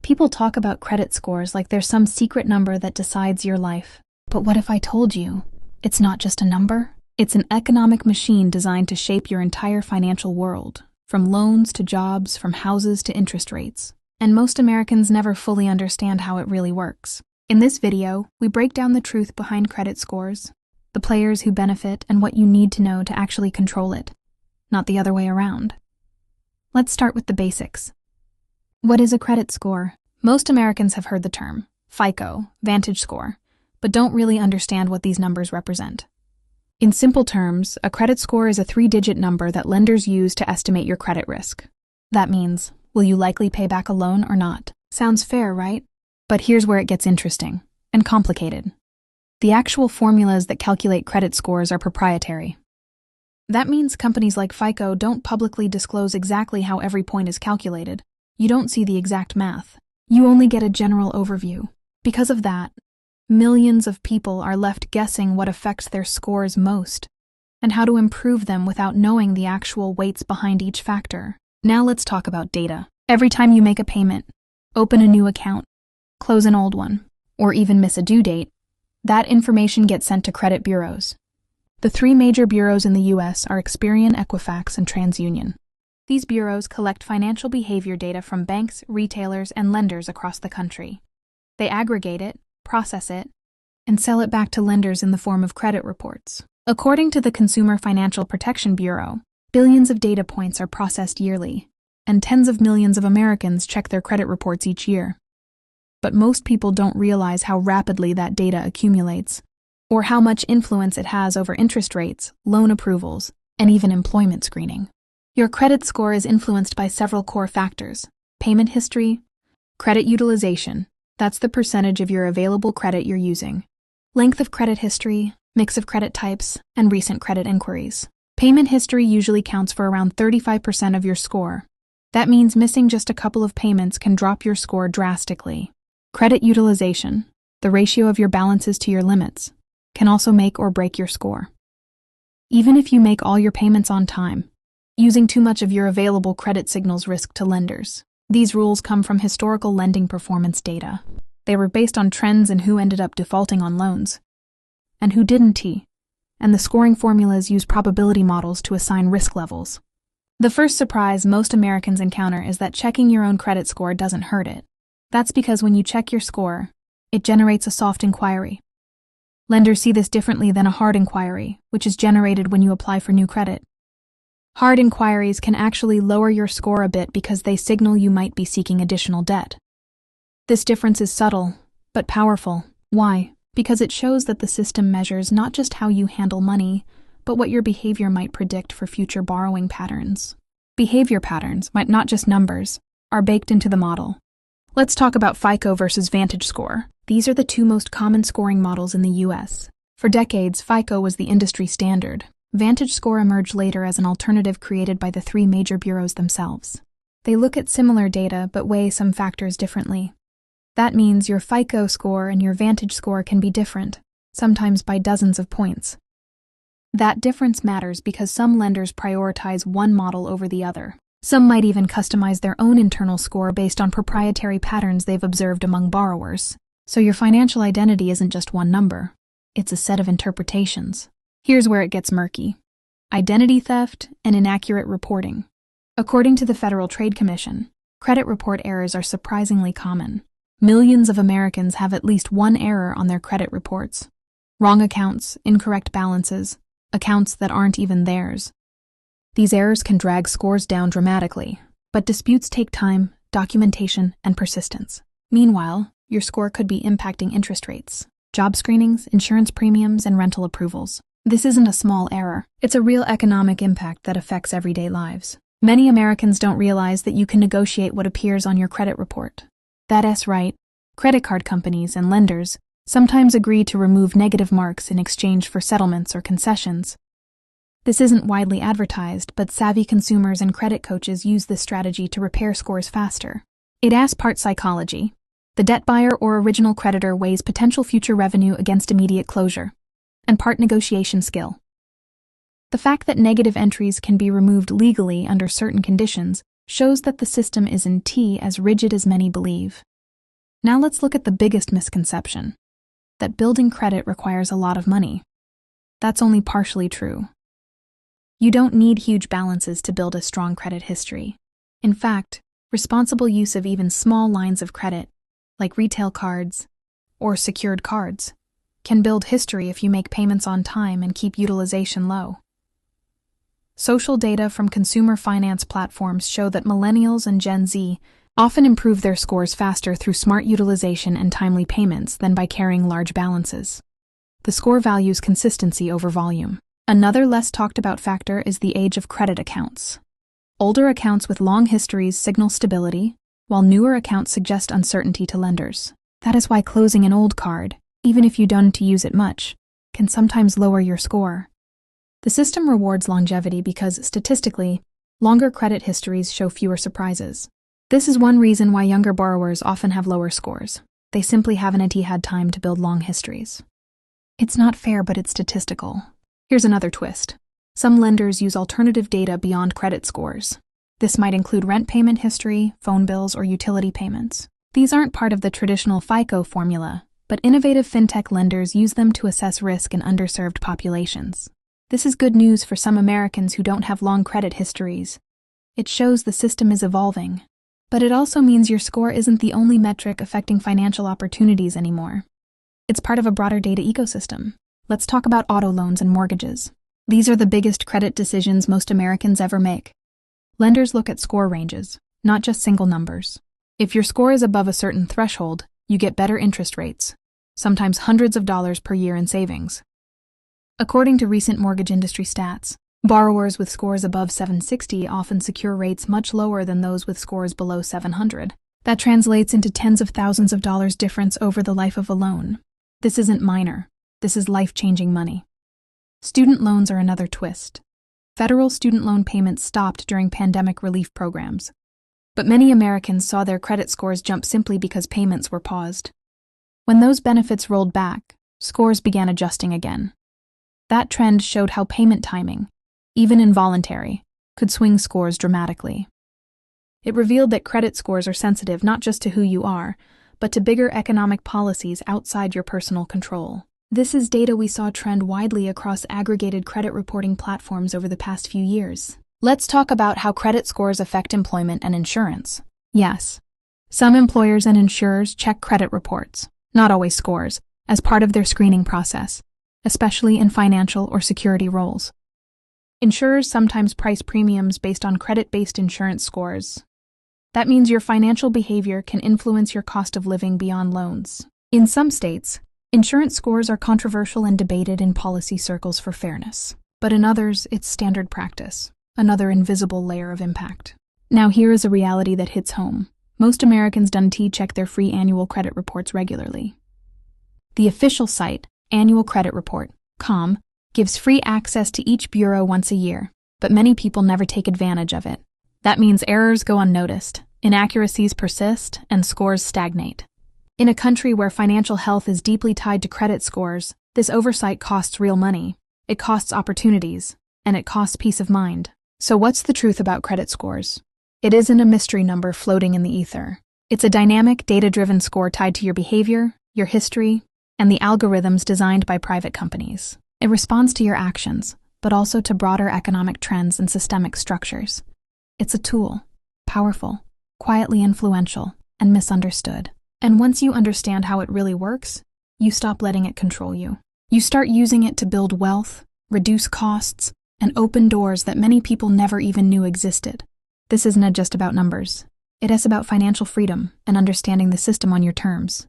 People talk about credit scores like there's some secret number that decides your life. But what if I told you it's not just a number? It's an economic machine designed to shape your entire financial world, from loans to jobs, from houses to interest rates. And most Americans never fully understand how it really works. In this video, we break down the truth behind credit scores, the players who benefit, and what you need to know to actually control it, not the other way around. Let's start with the basics. What is a credit score? Most Americans have heard the term FICO, VantageScore, but don't really understand what these numbers represent. In simple terms, a credit score is a 3-digit number that lenders use to estimate your credit risk. That means, will you likely pay back a loan or not? Sounds fair, right? But here's where it gets interesting and complicated. The actual formulas that calculate credit scores are proprietary. That means companies like FICO don't publicly disclose exactly how every point is calculated. You don't see the exact math. You only get a general overview. Because of that, millions of people are left guessing what affects their scores most and how to improve them without knowing the actual weights behind each factor. Now let's talk about data. Every time you make a payment, open a new account, close an old one, or even miss a due date, that information gets sent to credit bureaus. The 3 major bureaus in the U.S. are Experian, Equifax, and TransUnion. These bureaus collect financial behavior data from banks, retailers, and lenders across the country. They aggregate it, process it, and sell it back to lenders in the form of credit reports. According to the Consumer Financial Protection Bureau, billions of data points are processed yearly, and tens of millions of Americans check their credit reports each year. But most people don't realize how rapidly that data accumulates, or how much influence it has over interest rates, loan approvals, and even employment screening. Your credit score is influenced by several core factors: payment history, credit utilization, that's the percentage of your available credit you're using, length of credit history, mix of credit types, and recent credit inquiries. Payment history usually counts for around 35% of your score. That means missing just a couple of payments can drop your score drastically. Credit utilization, the ratio of your balances to your limits, can also make or break your score. Even if you make all your payments on time, using too much of your available credit signals risk to lenders. These rules come from historical lending performance data. They were based on trends in who ended up defaulting on loans and who didn't. And the scoring formulas use probability models to assign risk levels. The first surprise most Americans encounter is that checking your own credit score doesn't hurt it. That's because when you check your score, it generates a soft inquiry. Lenders see this differently than a hard inquiry, which is generated when you apply for new credit. Hard inquiries can actually lower your score a bit because they signal you might be seeking additional debt. This difference is subtle, but powerful. Why? Because it shows that the system measures not just how you handle money, but what your behavior might predict for future borrowing patterns. Behavior patterns, not just numbers, are baked into the model. Let's talk about FICO versus VantageScore. These are the 2 most common scoring models in the U.S. For decades, FICO was the industry standard. VantageScore emerged later as an alternative created by the 3 major bureaus themselves. They look at similar data but weigh some factors differently. That means your FICO score and your VantageScore can be different, sometimes by dozens of points. That difference matters because some lenders prioritize one model over the other. Some might even customize their own internal score based on proprietary patterns they've observed among borrowers. So your financial identity isn't just one number, it's a set of interpretations. Here's where it gets murky: identity theft and inaccurate reporting. According to the Federal Trade Commission, credit report errors are surprisingly common. Millions of Americans have at least one error on their credit reports: wrong accounts, incorrect balances, accounts that aren't even theirs. These errors can drag scores down dramatically, but disputes take time, documentation, and persistence. Meanwhile, your score could be impacting interest rates, job screenings, insurance premiums, and rental approvals. This isn't a small error. It's a real economic impact that affects everyday lives. Many Americans don't realize that you can negotiate what appears on your credit report. That's right. Credit card companies and lenders sometimes agree to remove negative marks in exchange for settlements or concessions. This isn't widely advertised, but savvy consumers and credit coaches use this strategy to repair scores faster. It asks part psychology. The debt buyer or original creditor weighs potential future revenue against immediate closure, and part negotiation skill. The fact that negative entries can be removed legally under certain conditions shows that the system isn't as rigid as many believe. Now let's look at the biggest misconception: that building credit requires a lot of money. That's only partially true. You don't need huge balances to build a strong credit history. In fact, responsible use of even small lines of credit, like retail cards or secured cards, can build history if you make payments on time and keep utilization low. Social data from consumer finance platforms show that millennials and Gen Z often improve their scores faster through smart utilization and timely payments than by carrying large balances. The score values consistency over volume. Another less talked about factor is the age of credit accounts. Older accounts with long histories signal stability, while newer accounts suggest uncertainty to lenders. That is why closing an old card, even if you don't use it much, can sometimes lower your score. The system rewards longevity because, statistically, longer credit histories show fewer surprises. This is one reason why younger borrowers often have lower scores. They simply haven't had time to build long histories. It's not fair, but it's statistical. Here's another twist. Some lenders use alternative data beyond credit scores. This might include rent payment history, phone bills, or utility payments. These aren't part of the traditional FICO formula, but innovative fintech lenders use them to assess risk in underserved populations. This is good news for some Americans who don't have long credit histories. It shows the system is evolving. But it also means your score isn't the only metric affecting financial opportunities anymore. It's part of a broader data ecosystem. Let's talk about auto loans and mortgages. These are the biggest credit decisions most Americans ever make. Lenders look at score ranges, not just single numbers. If your score is above a certain threshold, you get better interest rates, sometimes hundreds of dollars per year in savings. According to recent mortgage industry stats, borrowers with scores above 760 often secure rates much lower than those with scores below 700. That translates into tens of thousands of dollars difference over the life of a loan. This isn't minor. This is life-changing money. Student loans are another twist. Federal student loan payments stopped during pandemic relief programs, but many Americans saw their credit scores jump simply because payments were paused. When those benefits rolled back, scores began adjusting again. That trend showed how payment timing, even involuntary, could swing scores dramatically. It revealed that credit scores are sensitive not just to who you are, but to bigger economic policies outside your personal control. This is data we saw trend widely across aggregated credit reporting platforms over the past few years. Let's talk about how credit scores affect employment and insurance. Yes, some employers and insurers check credit reports, not always scores, as part of their screening process, especially in financial or security roles. Insurers sometimes price premiums based on credit-based insurance scores. That means your financial behavior can influence your cost of living beyond loans. In some states, insurance scores are controversial and debated in policy circles for fairness. But in others, it's standard practice, another invisible layer of impact. Now here is a reality that hits home. Most Americans don't check their free annual credit reports regularly. The official site, annualcreditreport.com, gives free access to each bureau once a year, but many people never take advantage of it. That means errors go unnoticed, inaccuracies persist, and scores stagnate. In a country where financial health is deeply tied to credit scores, this oversight costs real money. It costs opportunities, and it costs peace of mind. So what's the truth about credit scores? It isn't a mystery number floating in the ether. It's a dynamic, data-driven score tied to your behavior, your history, and the algorithms designed by private companies. It responds to your actions, but also to broader economic trends and systemic structures. It's a tool, powerful, quietly influential, and misunderstood. And once you understand how it really works, you stop letting it control you. You start using it to build wealth, reduce costs, and open doors that many people never even knew existed. This isn't just about numbers. It is about financial freedom and understanding the system on your terms.